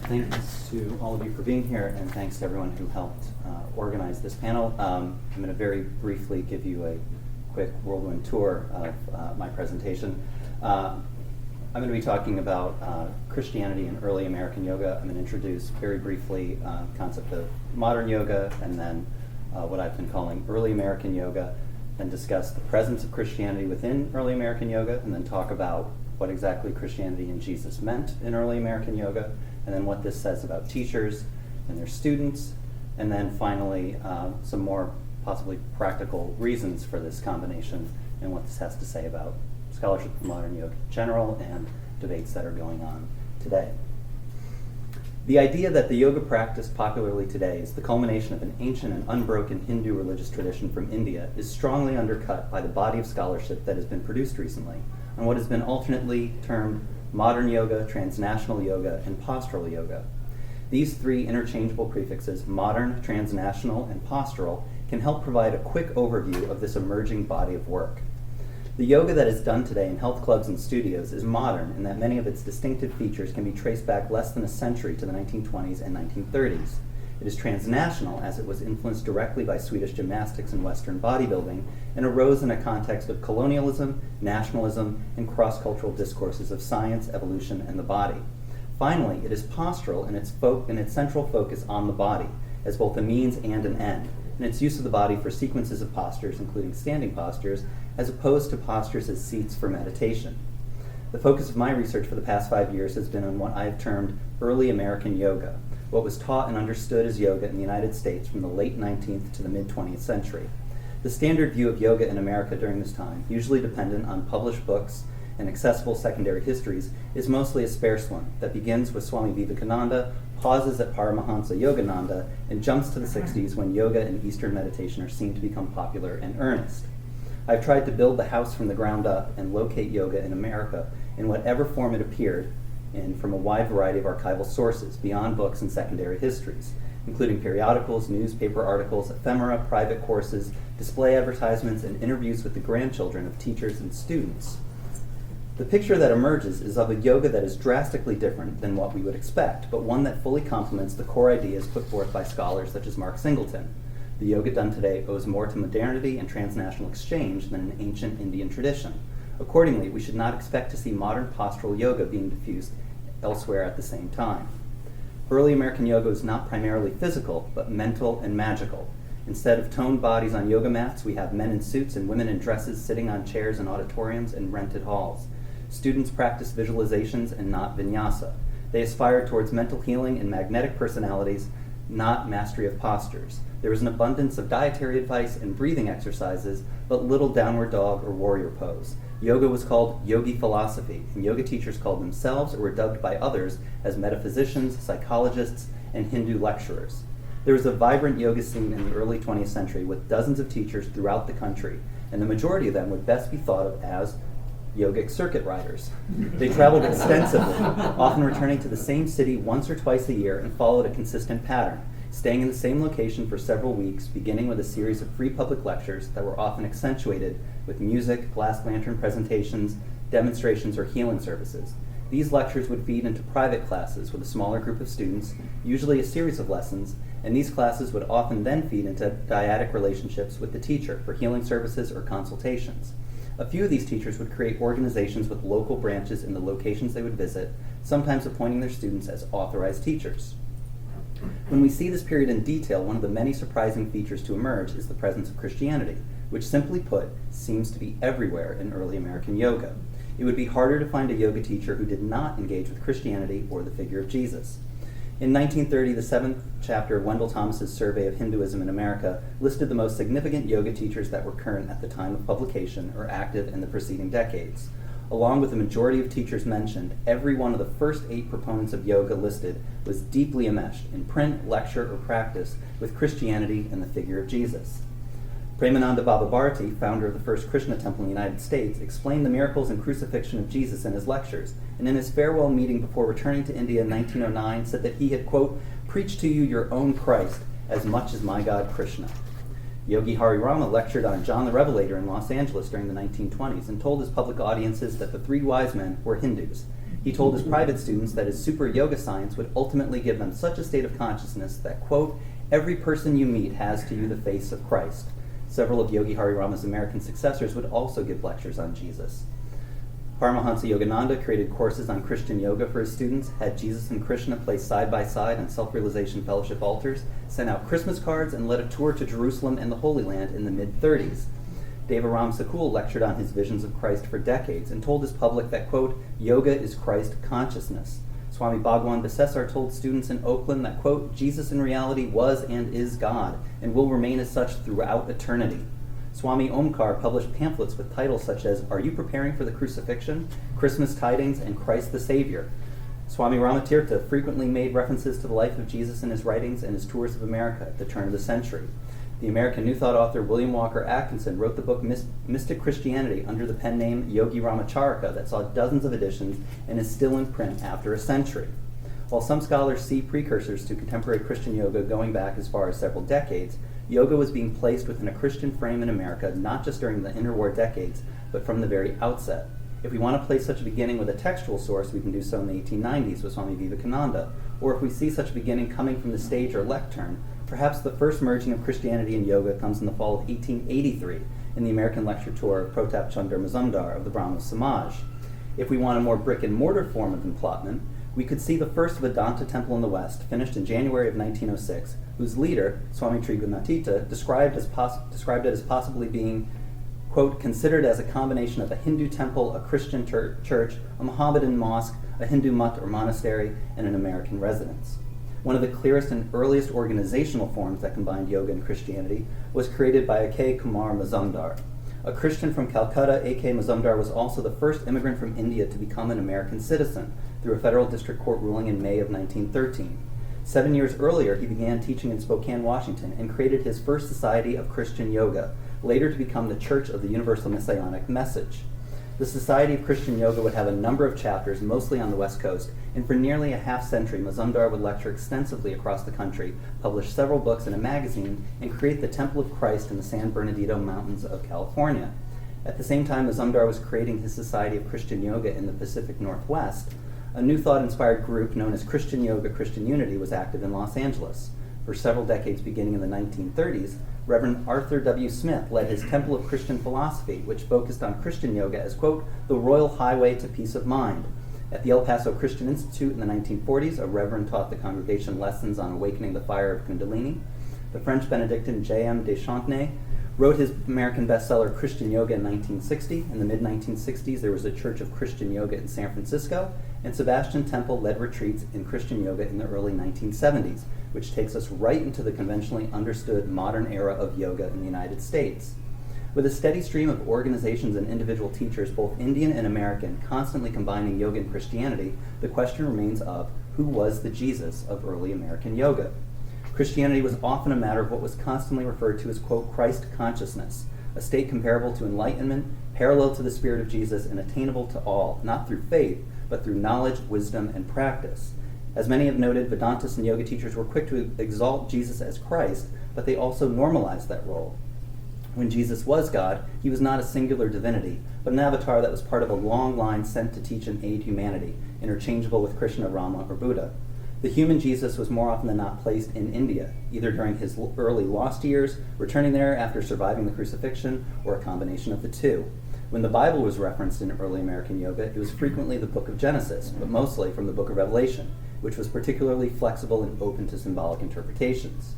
Thanks to all of you for being here, and thanks to everyone who helped organize this panel. I'm going to very briefly give you a quick whirlwind tour of my presentation. I'm going to be talking about Christianity and early American yoga. I'm going to introduce very briefly the concept of modern yoga, and then what I've been calling early American yoga, then discuss the presence of Christianity within early American yoga, and then talk about what exactly Christianity and Jesus meant in early American yoga, and then what this says about teachers and their students, and then finally some more possibly practical reasons for this combination and what this has to say about scholarship of modern yoga in general and debates that are going on today. The idea that the yoga practiced popularly today is the culmination of an ancient and unbroken Hindu religious tradition from India is strongly undercut by the body of scholarship that has been produced recently on what has been alternately termed modern yoga, transnational yoga, and postural yoga. These three interchangeable prefixes, modern, transnational, and postural, can help provide a quick overview of this emerging body of work. The yoga that is done today in health clubs and studios is modern in that many of its distinctive features can be traced back less than a century to the 1920s and 1930s. It is transnational as it was influenced directly by Swedish gymnastics and Western bodybuilding and arose in a context of colonialism, nationalism, and cross-cultural discourses of science, evolution, and the body. Finally, it is postural in its central focus on the body as both a means and an end, and its use of the body for sequences of postures, including standing postures, as opposed to postures as seats for meditation. The focus of my research for the past 5 years has been on what I have termed early American yoga, what was taught and understood as yoga in the United States from the late 19th to the mid-20th century. The standard view of yoga in America during this time, usually dependent on published books and accessible secondary histories, is mostly a sparse one that begins with Swami Vivekananda, pauses at Paramahansa Yogananda, and jumps to the 60s when yoga and Eastern meditation are seen to become popular and earnest. I've tried to build the house from the ground up and locate yoga in America in whatever form it appeared in from a wide variety of archival sources beyond books and secondary histories, including periodicals, newspaper articles, ephemera, private courses, display advertisements, and interviews with the grandchildren of teachers and students. The picture that emerges is of a yoga that is drastically different than what we would expect, but one that fully complements the core ideas put forth by scholars such as Mark Singleton. The yoga done today owes more to modernity and transnational exchange than an ancient Indian tradition. Accordingly, we should not expect to see modern postural yoga being diffused elsewhere at the same time. Early American yoga is not primarily physical, but mental and magical. Instead of toned bodies on yoga mats, we have men in suits and women in dresses sitting on chairs in auditoriums and rented halls. Students practice visualizations and not vinyasa. They aspire towards mental healing and magnetic personalities, not mastery of postures. There is an abundance of dietary advice and breathing exercises, but little downward dog or warrior pose. Yoga was called yogi philosophy, and yoga teachers called themselves or were dubbed by others as metaphysicians, psychologists, and Hindu lecturers. There was a vibrant yoga scene in the early 20th century with dozens of teachers throughout the country, and the majority of them would best be thought of as yogic circuit riders. They traveled extensively, often returning to the same city once or twice a year and followed a consistent pattern, staying in the same location for several weeks, beginning with a series of free public lectures that were often accentuated with music, glass lantern presentations, demonstrations, or healing services. These lectures would feed into private classes with a smaller group of students, usually a series of lessons, and these classes would often then feed into dyadic relationships with the teacher for healing services or consultations. A few of these teachers would create organizations with local branches in the locations they would visit, sometimes appointing their students as authorized teachers. When we see this period in detail, one of the many surprising features to emerge is the presence of Christianity, which simply put, seems to be everywhere in early American yoga. It would be harder to find a yoga teacher who did not engage with Christianity or the figure of Jesus. In 1930, the 7th chapter of Wendell Thomas's Survey of Hinduism in America listed the most significant yoga teachers that were current at the time of publication or active in the preceding decades. Along with the majority of teachers mentioned, every one of the first 8 proponents of yoga listed was deeply enmeshed in print, lecture, or practice with Christianity and the figure of Jesus. Premananda Baba Bharati, founder of the first Krishna temple in the United States, explained the miracles and crucifixion of Jesus in his lectures, and in his farewell meeting before returning to India in 1909 said that he had, quote, preached to you your own Christ as much as my God Krishna. Yogi Hari Rama lectured on John the Revelator in Los Angeles during the 1920s and told his public audiences that the 3 wise men were Hindus. He told his private students that his super yoga science would ultimately give them such a state of consciousness that, quote, every person you meet has to you the face of Christ. Several of Yogi Hari Rama's American successors would also give lectures on Jesus. Paramahansa Yogananda created courses on Christian yoga for his students, had Jesus and Krishna placed side by side on self-realization fellowship altars, sent out Christmas cards, and led a tour to Jerusalem and the Holy Land in the mid-30s. Devaram Sakul lectured on his visions of Christ for decades and told his public that, quote, yoga is Christ consciousness. Swami Bhagwan Besesar told students in Oakland that, quote, Jesus in reality was and is God and will remain as such throughout eternity. Swami Omkar published pamphlets with titles such as Are You Preparing for the Crucifixion?, Christmas Tidings, and Christ the Savior. Swami Ramatirtha frequently made references to the life of Jesus in his writings and his tours of America at the turn of the century. The American New Thought author William Walker Atkinson wrote the book Mystic Christianity under the pen name Yogi Ramacharaka that saw dozens of editions and is still in print after a century. While some scholars see precursors to contemporary Christian yoga going back as far as several decades, yoga was being placed within a Christian frame in America not just during the interwar decades, but from the very outset. If we want to place such a beginning with a textual source, we can do so in the 1890s with Swami Vivekananda, or if we see such a beginning coming from the stage or lectern, perhaps the first merging of Christianity and yoga comes in the fall of 1883 in the American lecture tour of Pratap Chandra Mazumdar of the Brahmo Samaj. If we want a more brick-and-mortar form of emplotment, we could see the first Vedanta temple in the West, finished in January of 1906, whose leader, Swami Trigunatita, described it as possibly being, quote, considered as a combination of a Hindu temple, a Christian church, a Mohammedan mosque, a Hindu mutt or monastery, and an American residence. One of the clearest and earliest organizational forms that combined yoga and Christianity was created by A.K. Kumar Mazumdar. A Christian from Calcutta, A.K. Mazumdar was also the first immigrant from India to become an American citizen through a federal district court ruling in May of 1913. 7 years earlier, he began teaching in Spokane, Washington, and created his first Society of Christian Yoga, later to become the Church of the Universal Messianic Message. The Society of Christian Yoga would have a number of chapters, mostly on the West Coast, and for nearly a half-century, Mazumdar would lecture extensively across the country, publish several books and a magazine, and create the Temple of Christ in the San Bernardino Mountains of California. At the same time, Mazumdar was creating his Society of Christian Yoga in the Pacific Northwest. A New Thought-inspired group known as Christian Yoga Christian Unity was active in Los Angeles. For several decades beginning in the 1930s, Reverend Arthur W. Smith led his Temple of Christian Philosophy, which focused on Christian yoga as, quote, the royal highway to peace of mind. At the El Paso Christian Institute in the 1940s, a reverend taught the congregation lessons on awakening the fire of Kundalini. The French Benedictine J.M. Deschantenay wrote his American bestseller Christian Yoga in 1960. In the mid-1960s, there was a Church of Christian Yoga in San Francisco, and Sebastian Temple led retreats in Christian yoga in the early 1970s, which takes us right into the conventionally understood modern era of yoga in the United States. With a steady stream of organizations and individual teachers, both Indian and American, constantly combining yoga and Christianity, the question remains of who was the Jesus of early American yoga? Christianity was often a matter of what was constantly referred to as, quote, Christ consciousness, a state comparable to enlightenment, parallel to the spirit of Jesus, and attainable to all, not through faith, but through knowledge, wisdom, and practice. As many have noted, Vedantists and yoga teachers were quick to exalt Jesus as Christ, but they also normalized that role. When Jesus was God, he was not a singular divinity, but an avatar that was part of a long line sent to teach and aid humanity, interchangeable with Krishna, Rama, or Buddha. The human Jesus was more often than not placed in India, either during his early lost years, returning there after surviving the crucifixion, or a combination of the two. When the Bible was referenced in early American yoga, it was frequently the book of Genesis, but mostly from the book of Revelation, which was particularly flexible and open to symbolic interpretations.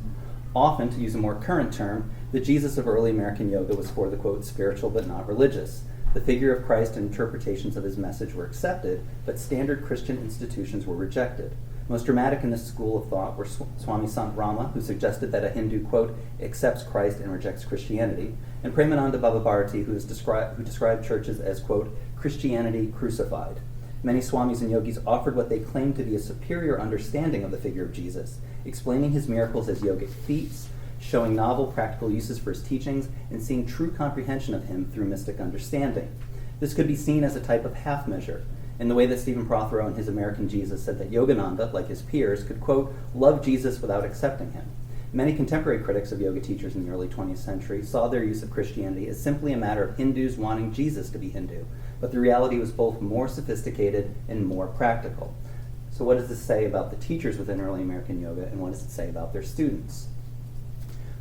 Often, to use a more current term, the Jesus of early American yoga was for the, quote, spiritual but not religious. The figure of Christ and interpretations of his message were accepted, but standard Christian institutions were rejected. Most dramatic in this school of thought were Swami Sant Rama, who suggested that a Hindu, quote, accepts Christ and rejects Christianity, and Premananda Bhavabharati, who described churches as, quote, Christianity crucified. Many swamis and yogis offered what they claimed to be a superior understanding of the figure of Jesus, explaining his miracles as yogic feats, showing novel practical uses for his teachings, and seeing true comprehension of him through mystic understanding. This could be seen as a type of half measure, in the way that Stephen Prothero in his American Jesus said that Yogananda, like his peers, could, quote, love Jesus without accepting him. Many contemporary critics of yoga teachers in the early 20th century saw their use of Christianity as simply a matter of Hindus wanting Jesus to be Hindu, but the reality was both more sophisticated and more practical. So what does this say about the teachers within early American yoga, and what does it say about their students?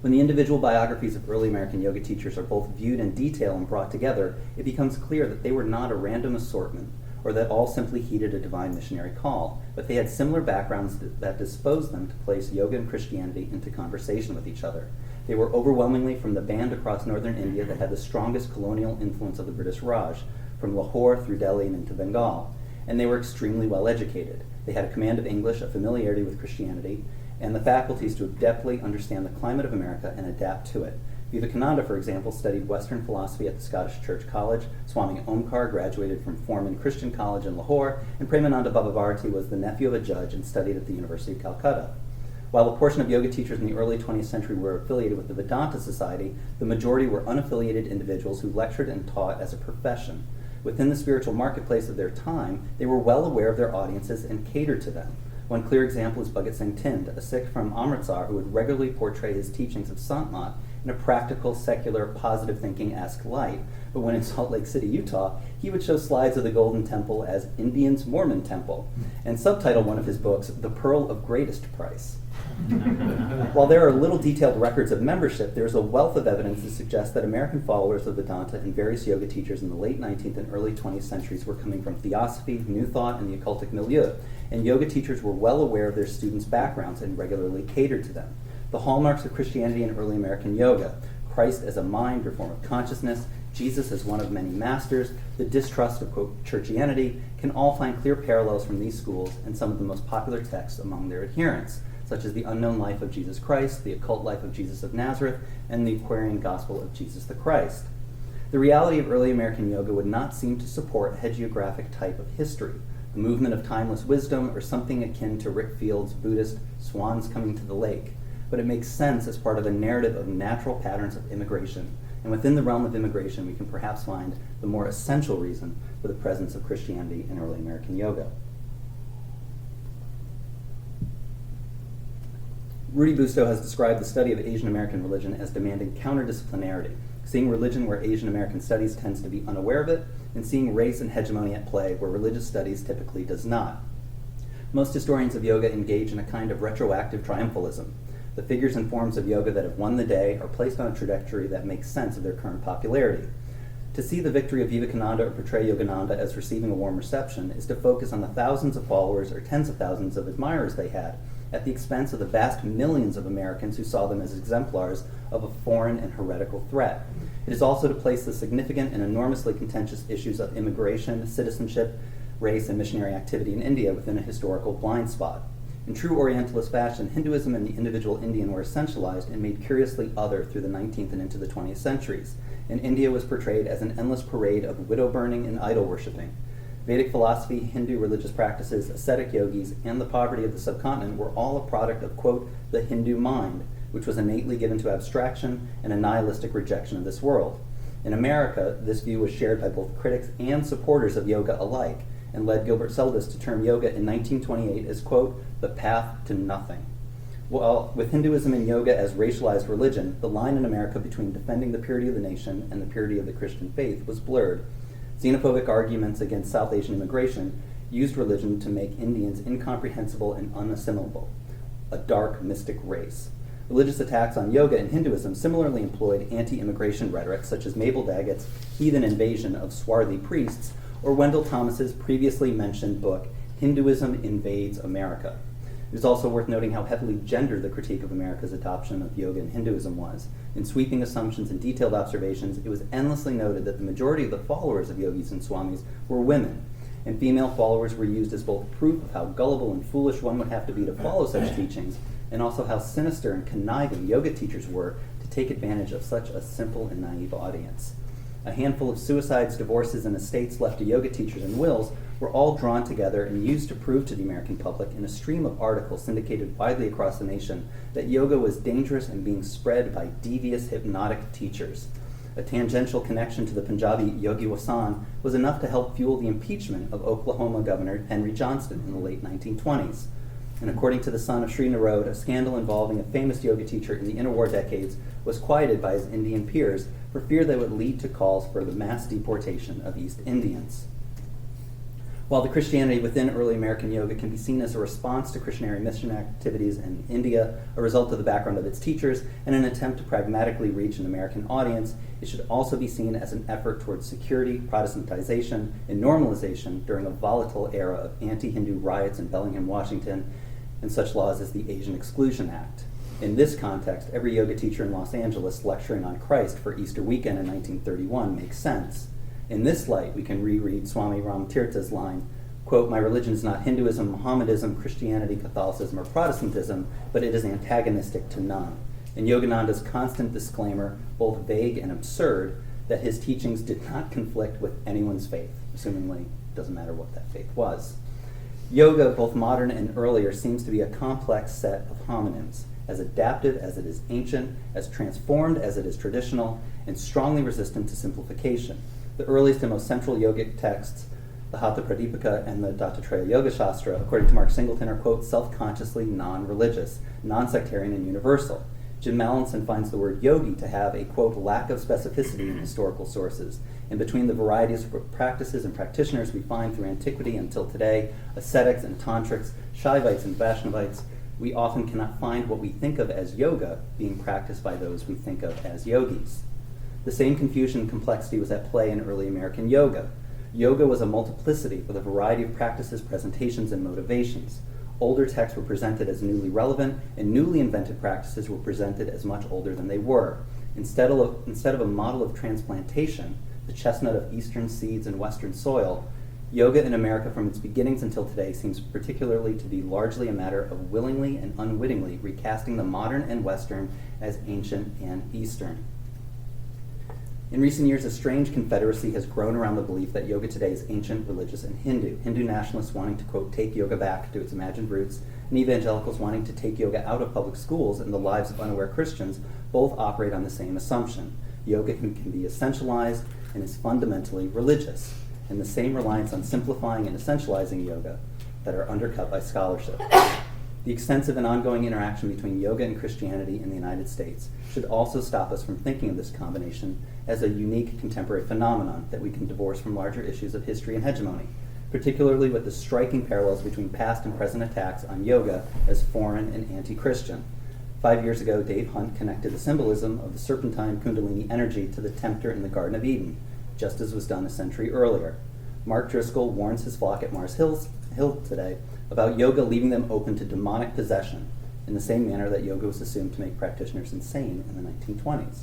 When the individual biographies of early American yoga teachers are both viewed in detail and brought together, it becomes clear that they were not a random assortment, or that all simply heeded a divine missionary call, but they had similar backgrounds that disposed them to place yoga and Christianity into conversation with each other. They were overwhelmingly from the band across northern India that had the strongest colonial influence of the British Raj, from Lahore through Delhi and into Bengal, and they were extremely well educated. They had a command of English, a familiarity with Christianity, and the faculties to adeptly understand the climate of America and adapt to it. Vivekananda, for example, studied Western philosophy at the Scottish Church College. Swami Omkar graduated from Foreman Christian College in Lahore, and Premananda Bhabavarti was the nephew of a judge and studied at the University of Calcutta. While a portion of yoga teachers in the early 20th century were affiliated with the Vedanta Society, the majority were unaffiliated individuals who lectured and taught as a profession. Within the spiritual marketplace of their time, they were well aware of their audiences and catered to them. One clear example is Bhagat Singh Thind, a Sikh from Amritsar who would regularly portray his teachings of Sant-mat in a practical, secular, positive-thinking-esque light. But when in Salt Lake City, Utah, he would show slides of the Golden Temple as Indians' Mormon Temple, and subtitle one of his books, The Pearl of Greatest Price. While there are little detailed records of membership, there is a wealth of evidence to suggest that American followers of Vedanta and various yoga teachers in the late 19th and early 20th centuries were coming from Theosophy, New Thought, and the occultic milieu, and yoga teachers were well aware of their students' backgrounds and regularly catered to them. The hallmarks of Christianity and early American yoga, Christ as a mind or form of consciousness, Jesus as one of many masters, the distrust of, quote, churchianity, can all find clear parallels from these schools and some of the most popular texts among their adherents, such as the unknown life of Jesus Christ, the occult life of Jesus of Nazareth, and the Aquarian gospel of Jesus the Christ. The reality of early American yoga would not seem to support a hagiographic type of history, the movement of timeless wisdom, or something akin to Rick Field's Buddhist swans coming to the lake. But it makes sense as part of a narrative of natural patterns of immigration. And within the realm of immigration, we can perhaps find the more essential reason for the presence of Christianity in early American yoga. Rudy Busto has described the study of Asian American religion as demanding counterdisciplinarity, seeing religion where Asian American studies tends to be unaware of it, and seeing race and hegemony at play where religious studies typically does not. Most historians of yoga engage in a kind of retroactive triumphalism. The figures and forms of yoga that have won the day are placed on a trajectory that makes sense of their current popularity. To see the victory of Vivekananda or portray Yogananda as receiving a warm reception is to focus on the thousands of followers or tens of thousands of admirers they had, at the expense of the vast millions of Americans who saw them as exemplars of a foreign and heretical threat. It is also to place the significant and enormously contentious issues of immigration, citizenship, race, and missionary activity in India within a historical blind spot. In true Orientalist fashion, Hinduism and the individual Indian were essentialized and made curiously other through the 19th and into the 20th centuries, and India was portrayed as an endless parade of widow-burning and idol-worshipping. Vedic philosophy, Hindu religious practices, ascetic yogis, and the poverty of the subcontinent were all a product of, quote, the Hindu mind, which was innately given to abstraction and a nihilistic rejection of this world. In America, this view was shared by both critics and supporters of yoga alike, and led Gilbert Seldes to term yoga in 1928 as, quote, the path to nothing. Well, with Hinduism and yoga as racialized religion, the line in America between defending the purity of the nation and the purity of the Christian faith was blurred. Xenophobic arguments against South Asian immigration used religion to make Indians incomprehensible and unassimilable, a dark, mystic race. Religious attacks on yoga and Hinduism similarly employed anti-immigration rhetoric, such as Mabel Daggett's Heathen invasion of swarthy priests, or Wendell Thomas's previously mentioned book, Hinduism Invades America. It is also worth noting how heavily gendered the critique of America's adoption of yoga and Hinduism was. In sweeping assumptions and detailed observations, it was endlessly noted that the majority of the followers of yogis and swamis were women, and female followers were used as both proof of how gullible and foolish one would have to be to follow such teachings, and also how sinister and conniving yoga teachers were to take advantage of such a simple and naive audience. A handful of suicides, divorces, and estates left to yoga teachers and wills were all drawn together and used to prove to the American public in a stream of articles syndicated widely across the nation that yoga was dangerous and being spread by devious hypnotic teachers. A tangential connection to the Punjabi Yogi Wasan was enough to help fuel the impeachment of Oklahoma Governor Henry Johnston in the late 1920s. And according to the son of Sri Narode, a scandal involving a famous yoga teacher in the interwar decades was quieted by his Indian peers for fear that it would lead to calls for the mass deportation of East Indians. While the Christianity within early American yoga can be seen as a response to Christianary mission activities in India, a result of the background of its teachers, and an attempt to pragmatically reach an American audience, it should also be seen as an effort towards security, Protestantization, and normalization during a volatile era of anti-Hindu riots in Bellingham, Washington, and such laws as the Asian Exclusion Act. In this context, every yoga teacher in Los Angeles lecturing on Christ for Easter weekend in 1931 makes sense. In this light, we can reread Swami Ramatirtha's line, quote, "My religion is not Hinduism, Mohammedanism, Christianity, Catholicism, or Protestantism, but it is antagonistic to none." In Yogananda's constant disclaimer, both vague and absurd, that his teachings did not conflict with anyone's faith, assumingly it doesn't matter what that faith was. Yoga, both modern and earlier, seems to be a complex set of homonyms, as adaptive as it is ancient, as transformed as it is traditional, and strongly resistant to simplification. The earliest and most central yogic texts, the Hatha Pradipika and the Dattatreya Yoga Shastra, according to Mark Singleton, are, quote, self-consciously non-religious, non-sectarian, and universal. Jim Mallinson finds the word yogi to have a, quote, lack of specificity in historical sources. And between the varieties of practices and practitioners we find through antiquity until today, ascetics and tantrics, Shaivites and Vaishnavites, we often cannot find what we think of as yoga being practiced by those we think of as yogis. The same confusion and complexity was at play in early American yoga. Yoga was a multiplicity with a variety of practices, presentations, and motivations. Older texts were presented as newly relevant, and newly invented practices were presented as much older than they were. Instead of a model of transplantation, the chestnut of eastern seeds and western soil, yoga in America from its beginnings until today seems particularly to be largely a matter of willingly and unwittingly recasting the modern and Western as ancient and Eastern. In recent years, a strange confederacy has grown around the belief that yoga today is ancient, religious, and Hindu. Hindu nationalists wanting to, quote, take yoga back to its imagined roots, and evangelicals wanting to take yoga out of public schools and the lives of unaware Christians both operate on the same assumption. Yoga can be essentialized and is fundamentally religious, and the same reliance on simplifying and essentializing yoga that are undercut by scholarship. The extensive and ongoing interaction between yoga and Christianity in the United States should also stop us from thinking of this combination as a unique contemporary phenomenon that we can divorce from larger issues of history and hegemony, particularly with the striking parallels between past and present attacks on yoga as foreign and anti-Christian. 5 years ago, Dave Hunt connected the symbolism of the serpentine kundalini energy to the tempter in the Garden of Eden, just as was done a century earlier. Mark Driscoll warns his flock at Mars Hill today about yoga leaving them open to demonic possession, in the same manner that yoga was assumed to make practitioners insane in the 1920s.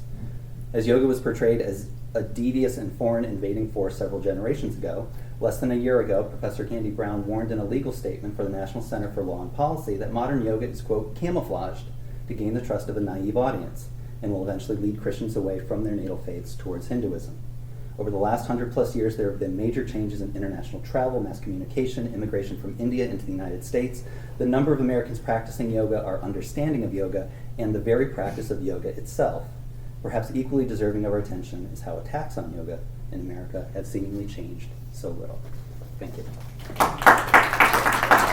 As yoga was portrayed as a devious and foreign invading force several generations ago, less than a year ago, Professor Candy Brown warned in a legal statement for the National Center for Law and Policy that modern yoga is, quote, camouflaged to gain the trust of a naive audience, and will eventually lead Christians away from their natal faiths towards Hinduism. Over the last 100+ years, there have been major changes in international travel, mass communication, immigration from India into the United States. The number of Americans practicing yoga, our understanding of yoga, and the very practice of yoga itself. Perhaps equally deserving of our attention is how attacks on yoga in America have seemingly changed so little. Thank you.